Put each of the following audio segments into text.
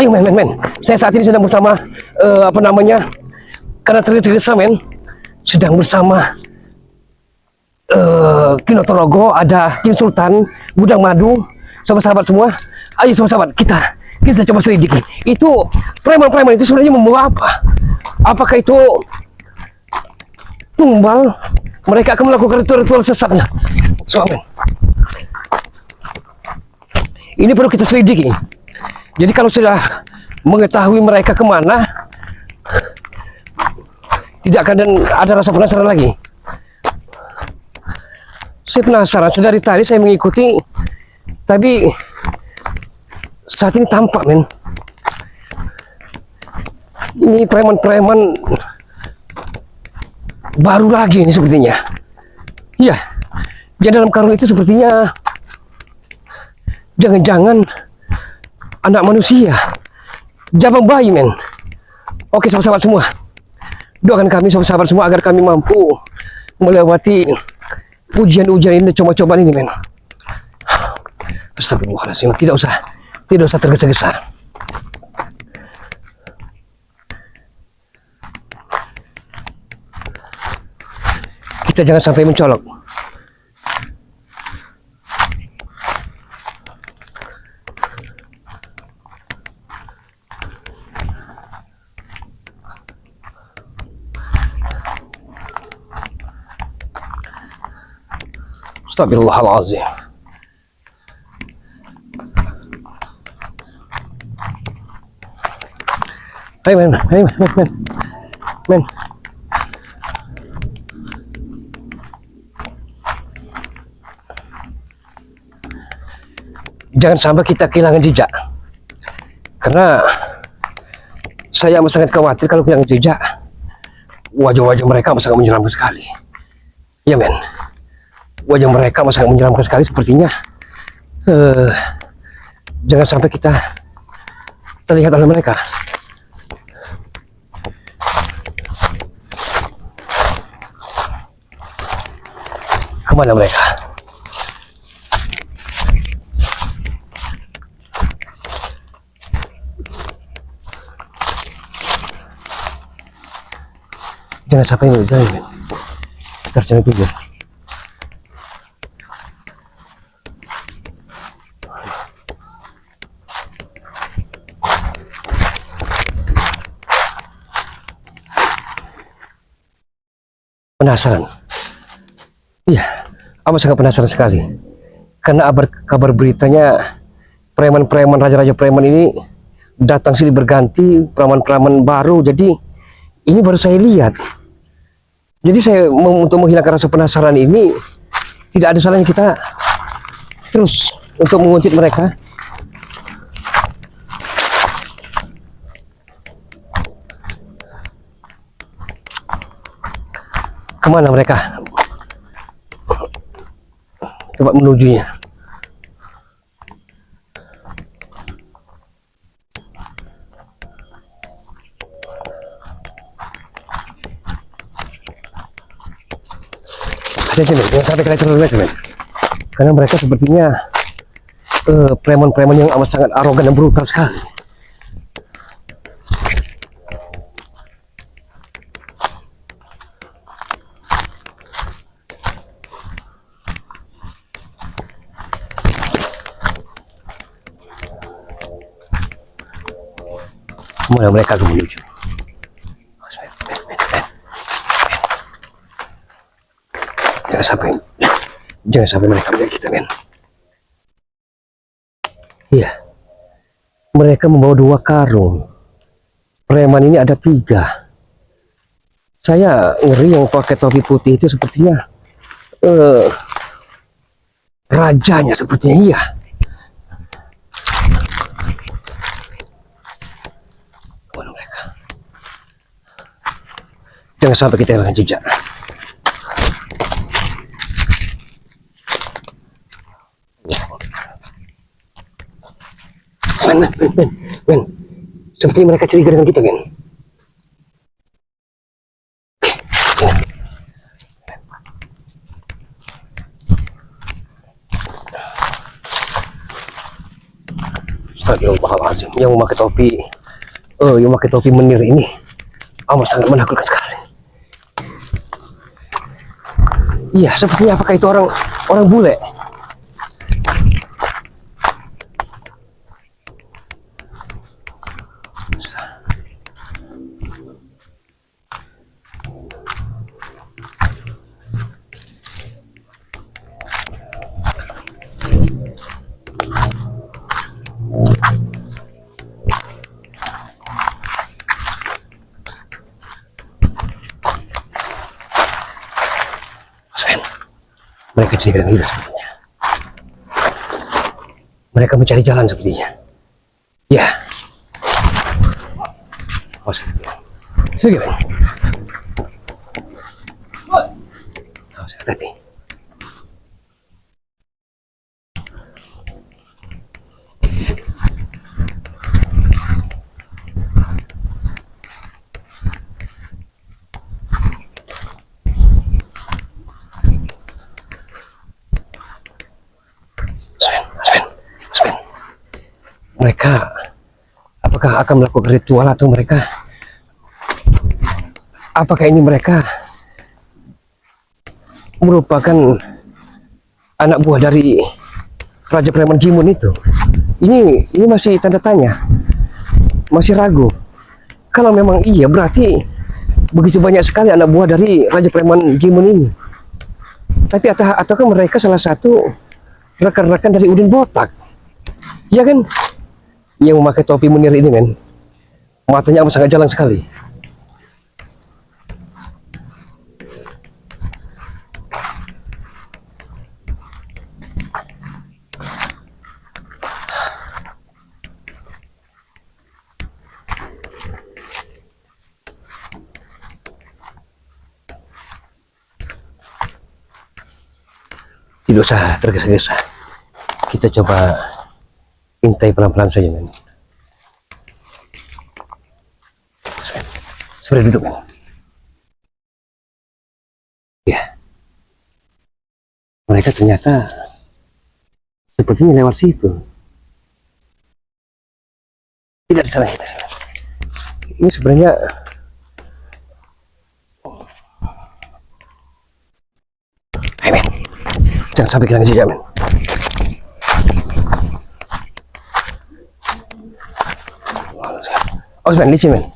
Ayo men. Saya saat ini sedang bersama apa namanya? Karena tergesa-gesa men, sedang bersama Kinotorogo, ada King Sultan, Gudang Madu, sahabat-sahabat semua. Ayo sahabat-sahabat, kita coba selidiki. Itu preman-preman itu sebenarnya membawa apa? Apakah itu tumbal? Mereka akan melakukan ritual sesatnya. So, men. Ini perlu kita selidiki. Jadi kalau sudah mengetahui mereka kemana, tidak akan ada rasa penasaran lagi. Saya penasaran, sudah dari tadi saya mengikuti, tapi saat ini tampak men, ini preman-preman baru lagi ini sepertinya. Iya, di dalam karung itu sepertinya jangan-jangan anak manusia, jabang bayi men. Oke sahabat-sahabat semua, doakan kami sahabat-sahabat semua agar kami mampu melewati ujian-ujian ini, coba-cobaan ini men. Astagfirullahaladzim, tidak usah tergesa-gesa. Kita jangan sampai mencolok. Astagfirullahaladzim. Ayo men. Jangan sampai kita kehilangan jejak. Karena saya amat sangat khawatir kalau kehilangan jejak. Wajah-wajah mereka amat sangat menyeramkan sekali. Ya men. Wajah mereka amat sangat menyeramkan sekali sepertinya. Jangan sampai kita terlihat oleh mereka. Kemana mereka? Jangan sampai ini jalan men. Terjadi juga. Penasaran. Iya, amat sangat penasaran sekali. Karena kabar beritanya preman-preman, raja-raja preman ini datang sini berganti, preman-preman baru. Jadi ini baru saya lihat. Jadi saya untuk menghilangkan rasa penasaran ini, tidak ada salahnya kita terus untuk menguntit mereka. Kemana mereka? Coba menujunya. Hati-hati men, jangan sampai kalian terlalu men. Karena mereka sepertinya preman-preman yang amat sangat arogan dan brutal sekali. Kemana mereka akan menuju? Jangan sampai mereka melihat kita men. Iya, mereka membawa 2 karung. Preman ini ada 3. Saya ngeri yang pakai topi putih itu sepertinya rajanya sepertinya. Iya. Kemana mereka? Jangan sampai kita kehilangan jejak. Men. Sepertinya mereka curiga dengan kita, men. Astagfirullah. Astagfirullahaladzim, yang memakai topi menir ini amat sangat menakutkan sekali. Iya, sepertinya apakah itu orang bule? Mereka jadi kadang hidup sepertinya. Mereka mencari jalan sepertinya. Ya. Oh, sepertinya. Segini. Oh, tadi. Mereka apakah akan melakukan ritual atau apakah ini mereka merupakan anak buah dari Raja Preman Gimun itu? Ini masih tanda tanya, masih ragu. Kalau memang iya, berarti begitu banyak sekali anak buah dari Raja Preman Gimun ini. Tapi ataukah mereka salah satu rekan-rekan dari Udin Botak? Ya kan? Yang memakai topi menir ini, men, matanya amat sangat jalan sekali. Tidak usah tergesa-gesa, kita coba intai pelan-pelan saja, men. Sudah duduk, men. Ya, mereka ternyata sepertinya lewat situ. Tidak di sana kita. Ini sebenarnya hai, men. Jangan sampai kehilangan jejak, men. Oh, men, licin, men.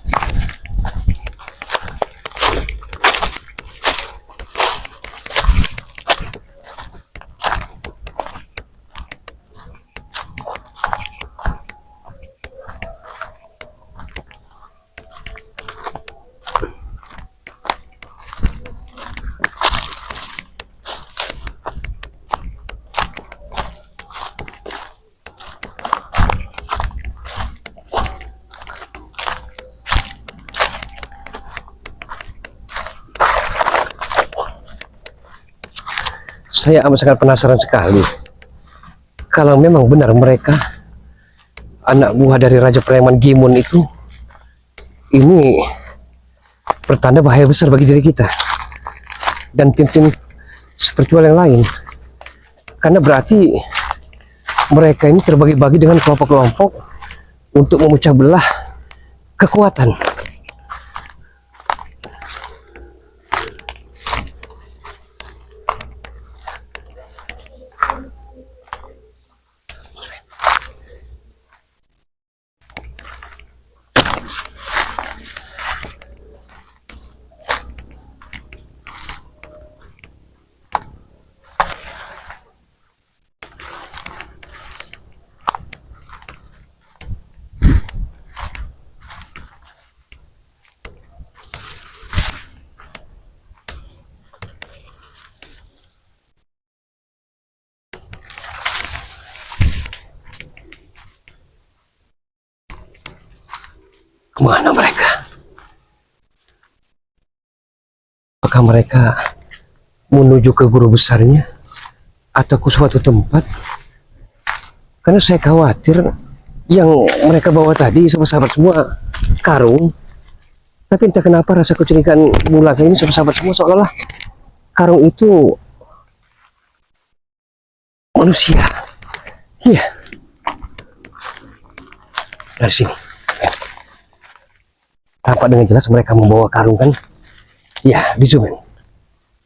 Saya amat sangat penasaran sekali. Kalau memang benar mereka anak buah dari Raja Preman Gimun itu, ini pertanda bahaya besar bagi diri kita dan tim-tim spiritual yang lain. Karena berarti mereka ini terbagi-bagi dengan kelompok-kelompok untuk memecah belah kekuatan. Kemana mereka? Apakah mereka menuju ke guru besarnya atau ke suatu tempat? Karena saya khawatir yang mereka bawa tadi sahabat-sahabat semua karung, tapi entah kenapa rasa kecurigaan mula ini sahabat-sahabat semua seolah-olah karung itu manusia. Iya. Dari sini. Tampak dengan jelas mereka membawa karung kan? Ya, di zoom in.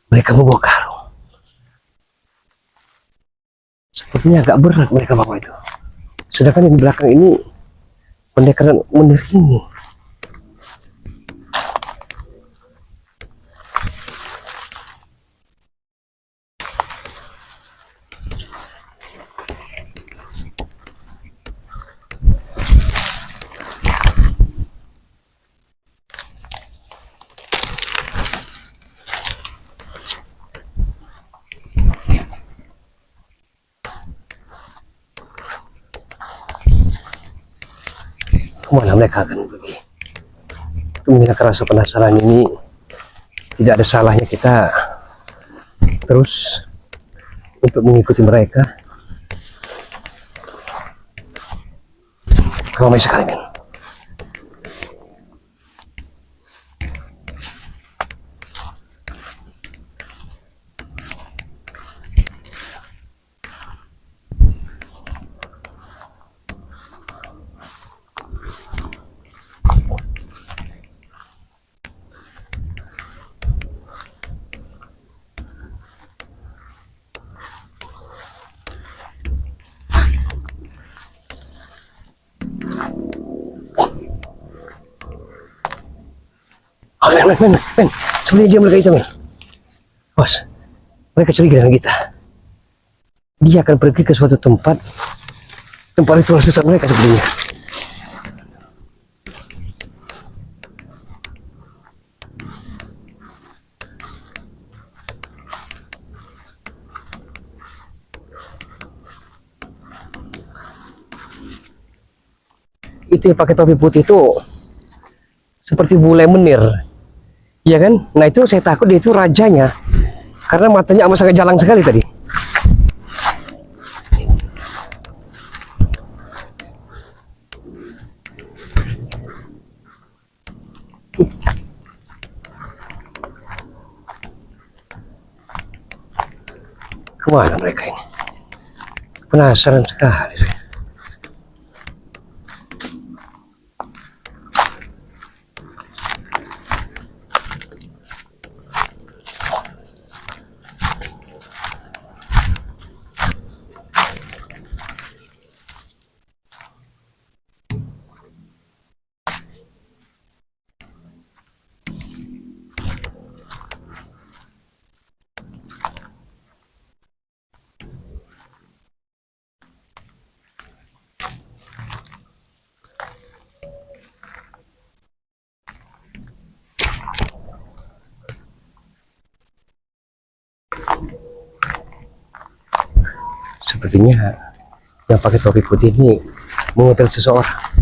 Mereka membawa karung. Sepertinya agak berat mereka bawa itu. Sedangkan yang di belakang ini pendekar munir ini. Kemana mereka akan pergi? Menghilangkan rasa penasaran ini, tidak ada salahnya kita terus untuk mengikuti mereka. Ramai sekali, men. Oh, men. Sebenarnya dia mereka itu, men. Bos, mereka curiga dengan kita. Dia akan pergi ke suatu tempat ritual sesat mereka sebenarnya. Itu yang pakai topi putih itu seperti bule menir, ya kan? Nah itu saya takut dia itu rajanya, karena matanya amat sangat jalang sekali tadi. Kemana mereka ini? Penasaran sekali. Sepertinya yang pakai topi putih ini mengotel seseorang.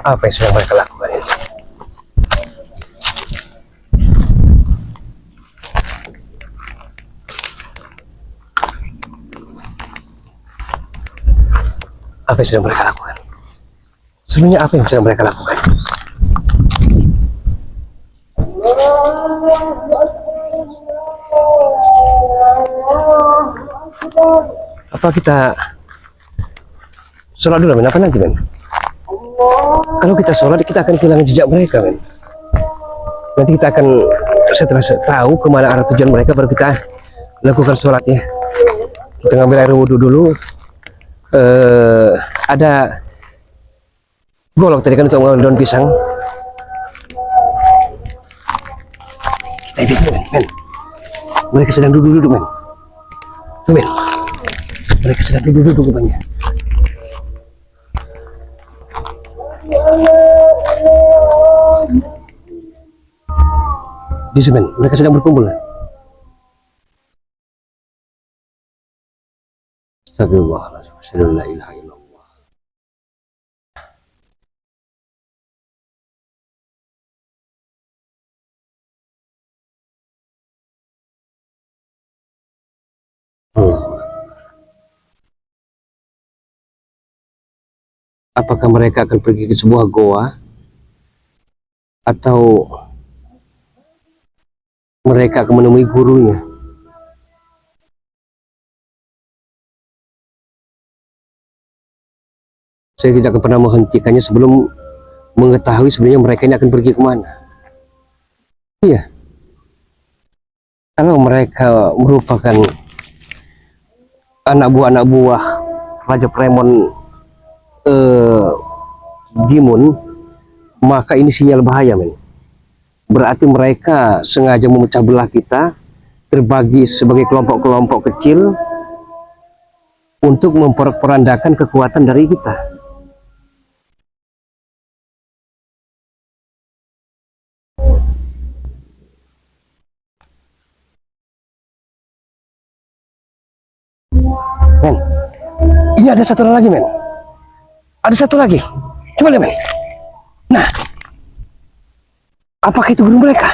Apa yang sedang mereka lakukan ini? Apa yang sedang mereka lakukan? Sebenarnya apa yang sedang mereka lakukan? Apa kita sholat dulu, men? Apa nanti, men? Kalau kita sholat, kita akan kehilangan jejak mereka, men. Nanti kita akan setelah tahu kemana arah tujuan mereka, baru kita lakukan sholatnya. Kita ngambil air wudhu dulu. Ada golok tadi kan untuk mengambil daun pisang. Kita di sini, men. Mereka sedang duduk-duduk, men. Tuh, men. Mereka sedang duduk-duduk rupanya. Di sini, men. Mereka sedang berkumpul. Astagfirullahaladzim. Asyhadu an la ilaha illallah. Apakah mereka akan pergi ke sebuah goa atau mereka akan menemui gurunya? Saya tidak akan pernah menghentikannya sebelum mengetahui sebenarnya mereka ini akan pergi kemana. Iya, kalau mereka merupakan anak buah Raja Premon Dimun, maka ini sinyal bahaya, men. Berarti mereka sengaja memecah belah kita, terbagi sebagai kelompok-kelompok kecil untuk memperandakan kekuatan dari kita. Men, ini ada satu lagi, men. Ada satu lagi. Coba lihat, men. Nah, apakah itu guru mereka?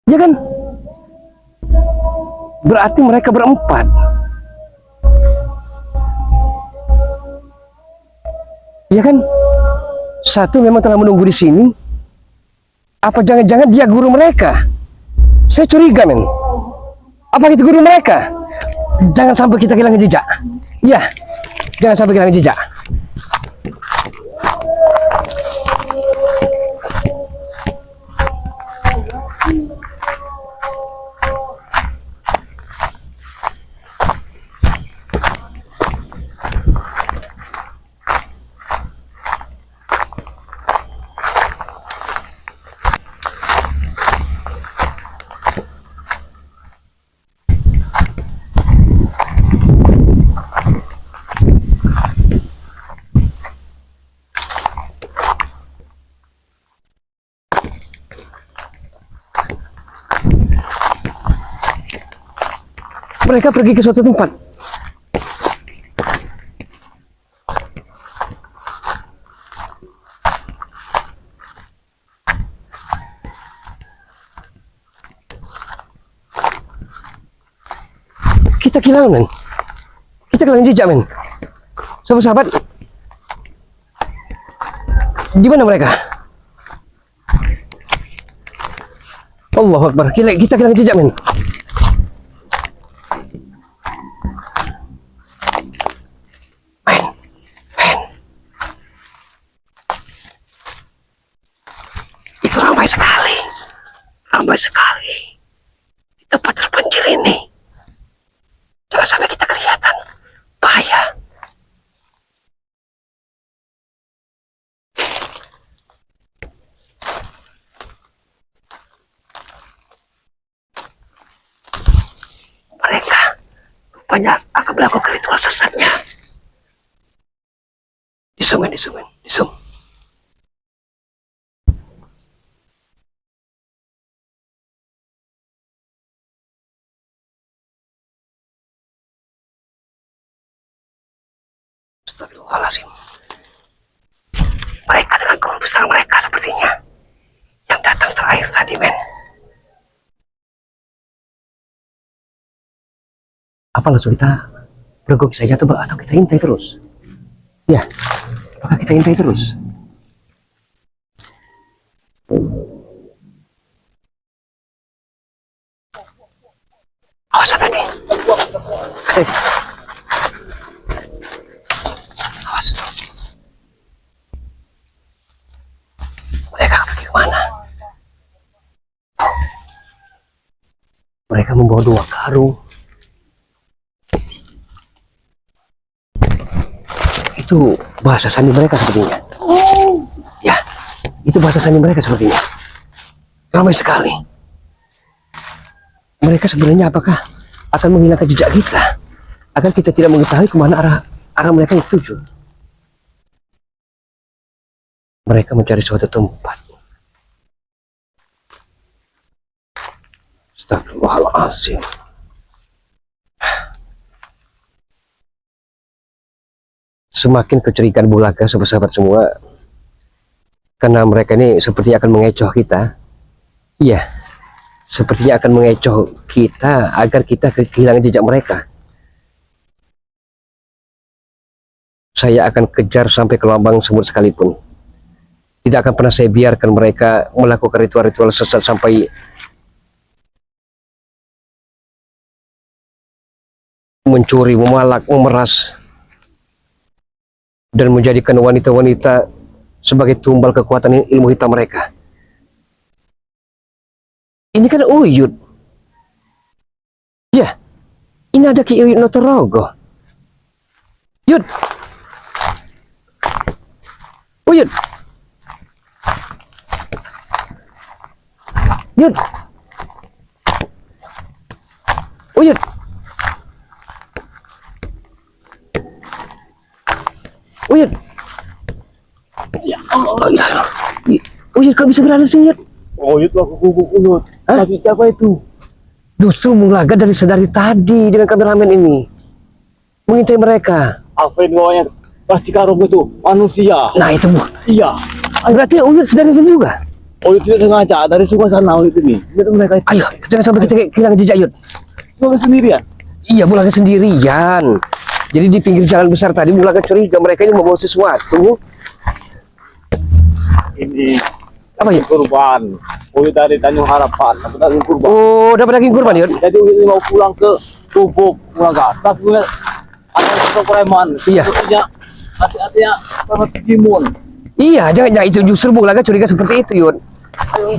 Ya kan? Berarti mereka berempat. Ya kan? Satu memang telah menunggu di sini. Apa jangan-jangan dia guru mereka? Saya curiga, men. Apa itu guru mereka? Jangan sampai kita kehilangan jejak. Iya, jangan sampai kehilangan jejak. Mereka pergi ke suatu tempat. Kita kehilangan, men. Kita kehilangan jejak, men. Sahabat-sahabat, di mana mereka? Allahu Akbar. Kita kehilangan jejak, men. Itu ramai sekali. Ramai sekali. Di tempat terpencil ini. Jangan sampai kita kelihatan. Bahaya. Mereka rupanya akan melakukan ritual sesatnya. Disum. Astagfirullahaladzim. Mereka dengan guru besar mereka sepertinya yang datang terakhir tadi, men. Apa langsung kita bergok saja atau kita intai terus? Ya, apakah kita intai terus? Awas tadi. Awas. Mereka pergi kemana? Mereka membawa 2 karung. Itu bahasa sani mereka sepertinya. Ya, itu bahasa sani mereka sepertinya. Ramai sekali. Mereka sebenarnya apakah akan menghilangkan jejak kita? Agar kita tidak mengetahui kemana arah mereka yang tuju. Mereka mencari suatu tempat. Astagfirullahaladzim. semakin kecurigaan Bulaga sahabat-sahabat semua, karena mereka ini seperti akan mengecoh kita. Iya, sepertinya akan mengecoh kita agar kita kehilangan jejak mereka. Saya akan kejar sampai ke lubang semut sekalipun. Tidak akan pernah saya biarkan mereka melakukan ritual-ritual sesat sampai mencuri, memalak, memeras, dan menjadikan wanita-wanita sebagai tumbal kekuatan ilmu hitam mereka. Ini kan Uyut. Ya, ini ada Ki Uyut Notorogo. Yud. Uyut. Yud. Uyut. Uyut. Ya Allah. Ya. Uyut, kau bisa berada di sini, Yud? Uyut, aku guguk Uyut. Tapi siapa itu? Justru Mulaga dari tadi dengan kameramen ini mengintai mereka. Apa yang bawanya? Pasti karung itu manusia. Nah itu Bu. Iya. Berarti Uyut sedang itu juga. Uyut tidak sengaja dari sungai sana Uyut ini. Lihat mereka itu. Ayo, jangan sampai kita kehilangan jejak, Yud. Bukan sendirian. Iya, Mulaga sendirian. Jadi di pinggir jalan besar tadi Mulaga curiga mereka ini membawa sesuatu. Ini Apa ya? kurban. Uyut dari Tanjung Harapan. Aku daging kurban. Oh, dapat daging kurban, Yud. Jadi Uyut ini mau pulang ke Tubuk Mulaga. Tapi Uyut ada satu preman. Iya. Sepertinya hati-hatinya sama Timun. Iya, jangan itu justru Mulaga curiga seperti itu, Yud.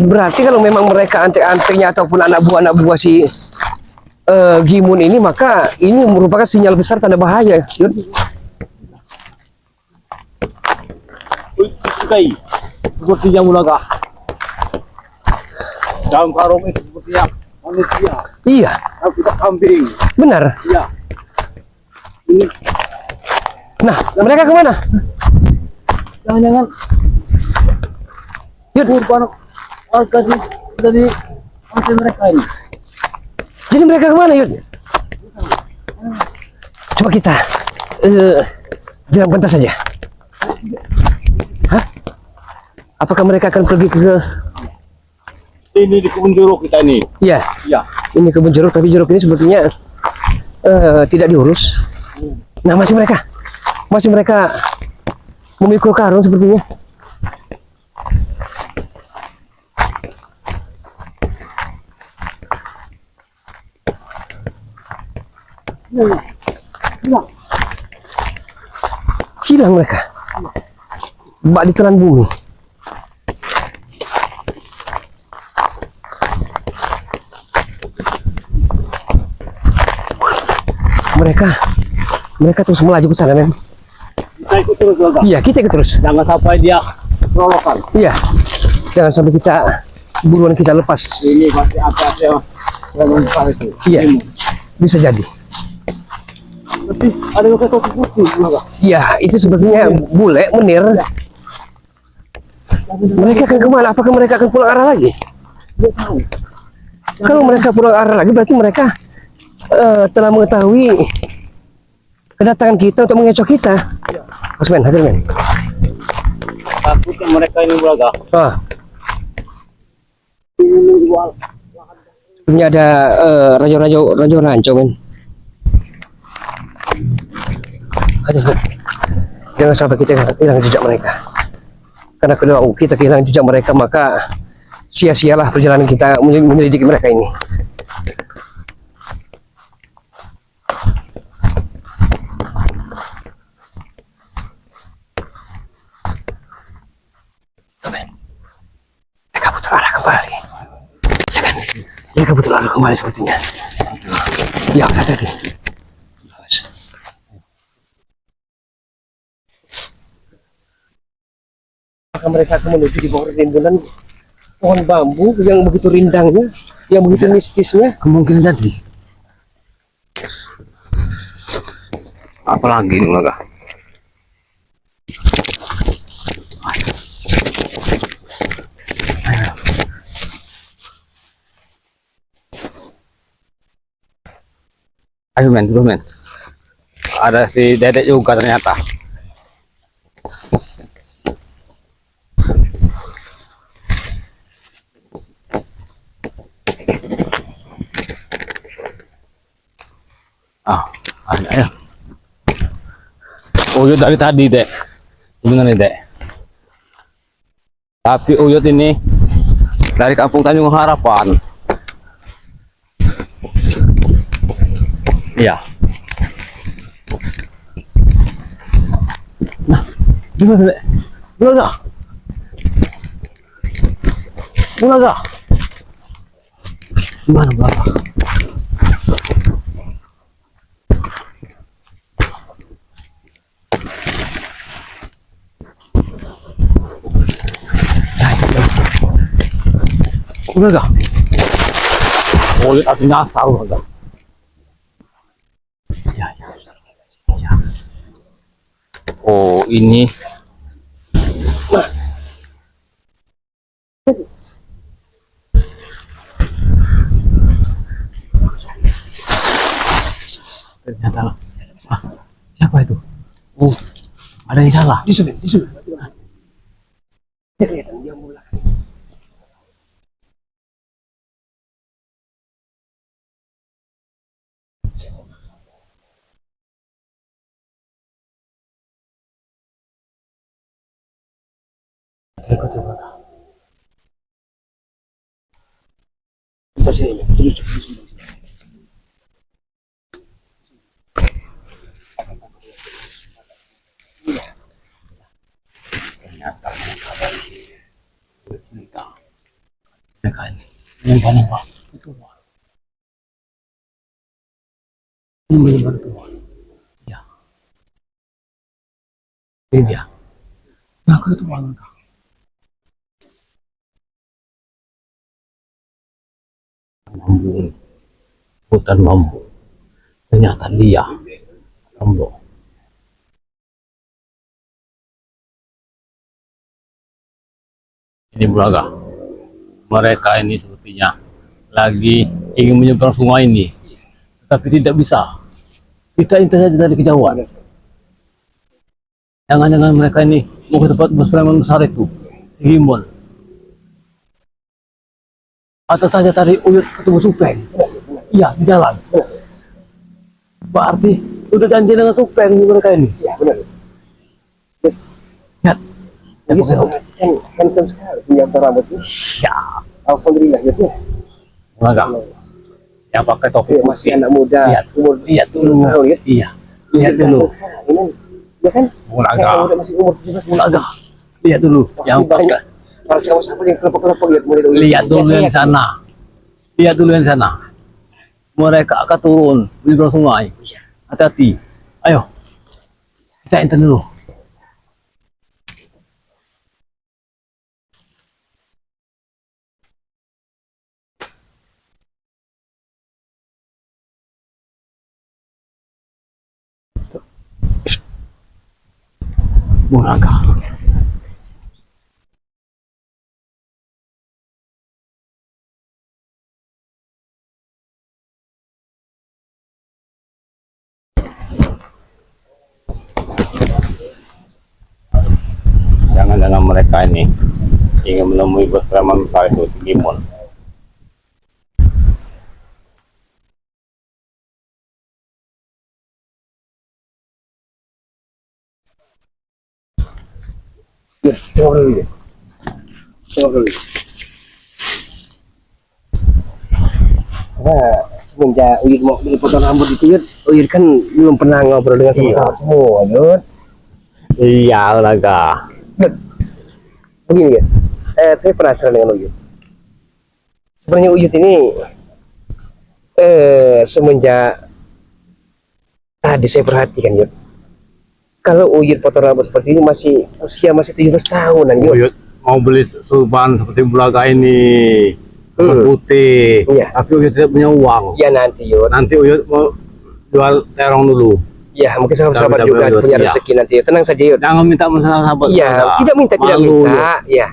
Berarti kalau memang mereka antek-anteknya ataupun anak buah si Gimun ini, maka ini merupakan sinyal besar tanda bahaya, Yud. Uyut disukai. Sepertinya Mulaga. Dalam karung itu sepertinya manusia. Iya, Aku tidak kambing. benar. Iya. Ini Nah, mereka kemana? jangan-jangan Yud, kurban warga dari pantai mereka ini. jadi mereka kemana, Yud? Coba kita jalan pentas saja. Hah? Apakah mereka akan pergi ke... Ini di kebun jeruk kita ini. Iya, Iya. ini kebun jeruk, tapi jeruk ini sepertinya tidak diurus. Nah, masih mereka memikul karung sepertinya. Hilang mereka. Bak ditelan bumi. Mereka terus melaju ke sana, men. Kita ikut terus Mulaga. Iya, kita ikut terus. Jangan sampai dia rolokan. Iya, jangan sampai kita buruan kita lepas. Ini pasti apa-apa yang membesar itu. Iya, Ini. bisa jadi. Tapi ada yang kaki putih Mulaga. Iya, itu sepertinya bule menir. Mereka akan kemana? Apakah mereka akan pulang arah lagi? Dia tahu. Kalau mereka pulang arah lagi, berarti mereka telah mengetahui kedatangan kita untuk mengecoh kita. Mas Men, hadir Men. Takutnya mereka ini Mulaga. Ah, Ingin menjual. ini ada raja ranco, Men. Hadir, Men. Jangan sampai kita kehilangan jejak mereka. Karena kalau kita kehilangan jejak mereka, maka sia-sialah perjalanan kita menyelidiki mereka ini. Mereka putar arah kembali. Ya kan? Mereka putar arah kembali sepertinya. Ya, hati-hati. Apakah mereka akan menuju di bawah rimbunan pohon bambu yang begitu rindangnya, yang begitu mistisnya? Kemungkinan jadi. Apalagi Mulaga. Ayo men, terus men. Ada si dedek juga ternyata. Ah, ayo. Uyut dari tadi, Dek. Sebenarnya, Dek. Tapi uyut ini dari Kampung Tanjung Harapan. Iya. Nah, gimana, Dek? Gimana? Gimana? Gimana, Bapak? Gimana? Oh, lihat aku nyasar, Bapak. Ya, ya. Ya. Oh, ini. Ternyata lah. Ah, siapa itu? Oh, ada yang salah. Di sini. Dia kelihatan dia mulai. Ikut coba. Masih ini. Terus. Ternyata mereka ini yang paling Pak. Itu Pak. Ini benar itu Pak. Ya. Ini dia. Nah, itu Pak. Bambu, hutan bambu. Ternyata dia Lombok. Ini Bulaga. Mereka ini sepertinya lagi ingin menyeberang sungai ini, tapi tidak bisa. Kita intai saja dari kejauhan. Jangan-jangan mereka ini mau ke tempat bos preman besar itu, si Gimbon. Atau saja tadi Uyut ketemu Supeng. Iya, di jalan. Berarti udah janji dengan Supeng mereka ini. Iya, benar. Lihat. Ini handsome sekali senyap rambutnya. Ya, Alhamdulillah ya. enggak. Yang pakai topi Masih anak muda. Lihat, Umur lihat dulu. tahun ya. Iya, lihat dulu. Ini ya kan? Bulaga. Masih umur 17 Bulaga. Lihat dulu. Yang pakai. Para sahabat yang kelompok-kelompok ya mulai Lihat dulu yang di sana. Lihat dulu yang di sana. Mereka akan turun di bawah sungai. Hati-hati. Ayo. Kita enter dulu. Bulaga. Jangan-jangan mereka ini ingin menemui bos preman besar itu, si Gimbon. Tengok dulu ya. Tengok dulu. Nah, semenjak Uyut mau dipotong rambut itu Uyut kan belum pernah ngobrol dengan sama-sama semua, Uyut. Iya, Bulaga. Begini ya, saya penasaran dengan Uyut. Sebenarnya Uyut ini semenjak tadi saya perhatikan Uyut. Kalau Uyut potong rambut seperti ini usia masih 17 tahunan Uyut. Uyut mau beli sorban seperti Bulaga ini, putih. Iya. Tapi Uyut tidak punya uang. Ya nanti Uyut. Nanti Uyut mau jual terong dulu. Ya mungkin sahabat-sahabat Tapi juga Uyut, punya iya. rezeki nanti. Tenang saja Uyut. Jangan minta sahabat. Iya, tidak minta. Malu, Ya.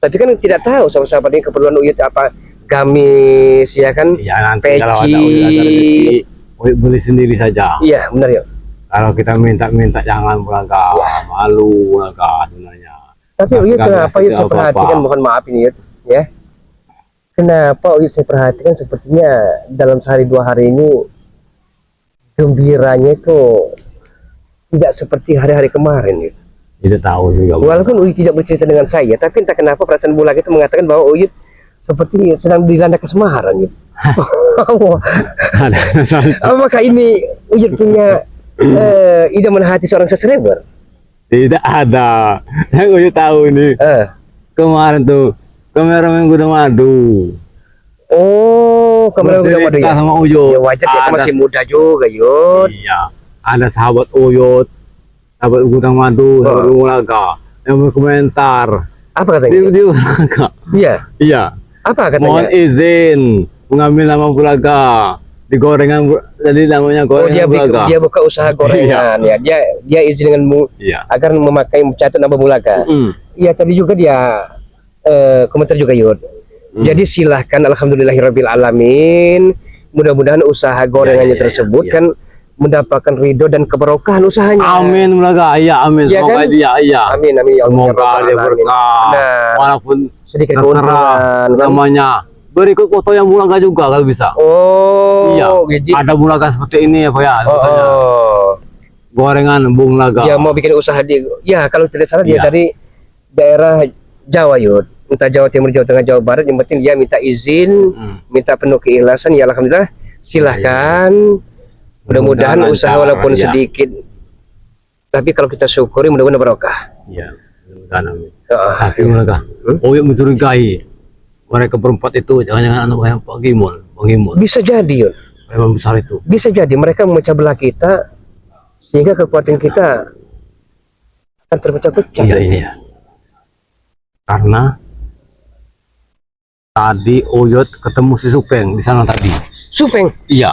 Tapi kan tidak tahu sahabat-sahabat ini keperluan Uyut apa, gamis ya kan? Iya, nanti kalau ada peci. Uyut ada rezeki, Uyut beli sendiri saja. Iya, benar Uyut. Kalau kita minta jangan Bulaga, malu Bulaga sebenarnya. Tapi Nah, Uyut nggak kenapa ada Uyut saya apa-apa. perhatikan, mohon maaf ini Uyut, ya. Kenapa Uyut saya perhatikan sepertinya dalam sehari 2 hari ini gembiranya itu tidak seperti hari-hari kemarin. Yud. Tidak tahu juga. Walaupun Uyut tidak bercerita dengan saya, tapi entah kenapa perasaan Bulag itu mengatakan bahwa Uyut seperti sedang dilanda kesemaharan. Yud. Apakah ini Uyut punya idaman hati seorang subscriber? Tidak ada. Yang Uyut tahu nih. Kemarin tuh kameramen Gudang Madu. Oh, kameramen Gudang Madu ya. Sama Uyut. Ya wajar dia masih muda juga, Yud. Iya. Ada sahabat Uyut, sahabat Gudang Madu, sahabat Ulaga yang berkomentar. Apa katanya? Di Ulaga. Iya. Iya. Apa katanya? Mohon izin mengambil nama Bulaga di gorengan, jadi namanya gorengan Bulaga. Dia buka usaha gorengan ya. Dia izin denganmu agar memakai mencatat nama Bulaga. Iya, tadi juga dia komentar juga, Yud. Jadi silahkan, alhamdulillahirabbil alamin. Mudah-mudahan usaha gorengannya tersebut kan mendapatkan ridho dan keberkahan usahanya. Amin Bulaga. Iya, amin. Ya, Semoga kan? dia Amin amin ya Allah. Semoga dia berkah. Walaupun sedikit tertera keuntungan kan? namanya. Berikut foto yang Bulaga juga kalau bisa. Oh, iya. Jadi Ada Bulaga seperti ini ya, Pak ya. Gorengan Bung Laga. Ya mau bikin usaha di, ya kalau tidak salah dia dari daerah Jawa, Yud. Entah Jawa Timur, Jawa Tengah, Jawa Barat. Yang penting dia minta izin, minta penuh keikhlasan. Ya alhamdulillah, silahkan. Mudah-mudahan usaha walaupun sedikit, tapi kalau kita syukuri mudah-mudahan barokah. Iya, mudah-mudahan amin. Tapi Bulaga, Uyut mencurigai mereka berempat itu jangan-jangan anak yang Pak Gimon, Bang Gimon. Bisa jadi, Yud. Memang besar itu. Bisa jadi mereka memecah belah kita sehingga kekuatan kita akan terpecah-pecah. Iya. Karena tadi Uyut ketemu si Supeng di sana tadi. Supeng? Iya.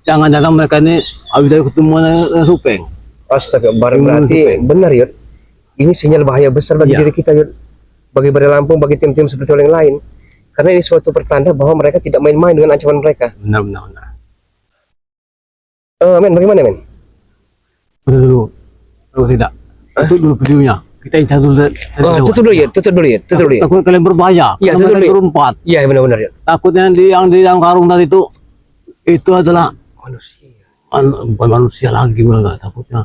Jangan-jangan mereka ini habis dari ketemu dengan Supeng. Astaga, berarti benar, Yud. Ini sinyal bahaya besar bagi diri kita, Yud. Bagi Bari Lampung, bagi tim-tim seperti yang lain. Karena ini suatu pertanda bahwa mereka tidak main-main dengan ancaman mereka. Benar. Men, bagaimana, Men? Betul dulu. Tidak. Tutup dulu videonya. Kita incar dulu. Tutup dulu ya. Takut kalian berbahaya. Iya, tutup dulu. Berempat. Iya, benar-benar, Yud. Takutnya yang di dalam karung tadi itu adalah Manusia. Bukan manusia lagi, enggak, takutnya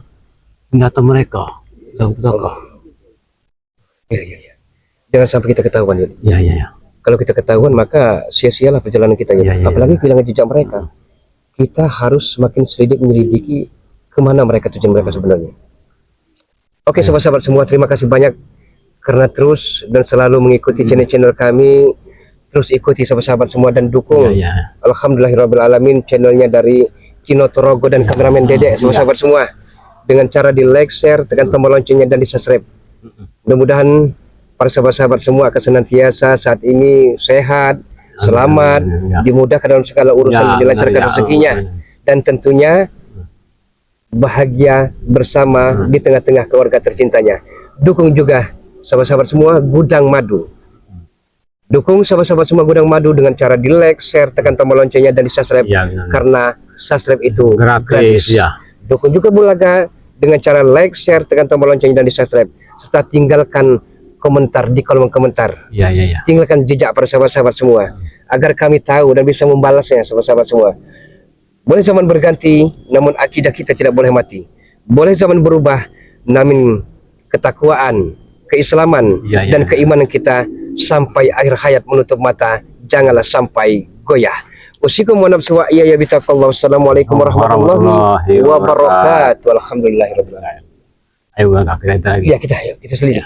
senjata mereka. Iya. Jangan sampai kita ketahuan, Yud. Iya. Kalau kita ketahuan maka sia-sialah perjalanan kita, Yud. Apalagi kehilangan jejak mereka. Kita harus semakin menyelidiki kemana mereka, tujuan mereka sebenarnya. Oke, sahabat-sahabat semua, terima kasih banyak karena terus dan selalu mengikuti channel-channel kami. Terus ikuti sahabat-sahabat semua dan dukung. Alhamdulillahirabbil alamin channelnya dari Kino Torogo dan kameramen Dede, sahabat-sahabat semua. Dengan cara di like, share, tekan tombol loncengnya dan di subscribe. Mudah-mudahan para sahabat-sahabat semua akan senantiasa saat ini sehat, selamat, dimudahkan dalam segala urusan, dilancarkan rezekinya, dan tentunya bahagia bersama di tengah-tengah keluarga tercintanya. Dukung juga sahabat-sahabat semua Gudang Madu. Dukung sahabat-sahabat semua Gudang Madu dengan cara di like, share, tekan tombol loncengnya dan di subscribe, karena subscribe itu gratis. Dukung juga Bulaga dengan cara like, share, tekan tombol loncengnya dan di subscribe, serta tinggalkan komentar di kolom komentar. Tinggalkan jejak para sahabat-sahabat semua agar kami tahu dan bisa membalasnya, sahabat-sahabat semua. Boleh zaman berganti, namun akidah kita tidak boleh mati. Boleh zaman berubah, namun ketakwaan, keislaman dan keimanan kita sampai akhir hayat menutup mata janganlah sampai goyah. Usikum wa nafsi wa iya ya bitaqallah. Wassalamualaikum warahmatullahi wabarakatuh. Alhamdulillahirabbil alamin. Ayo kita lagi. Ya, kita selidiki.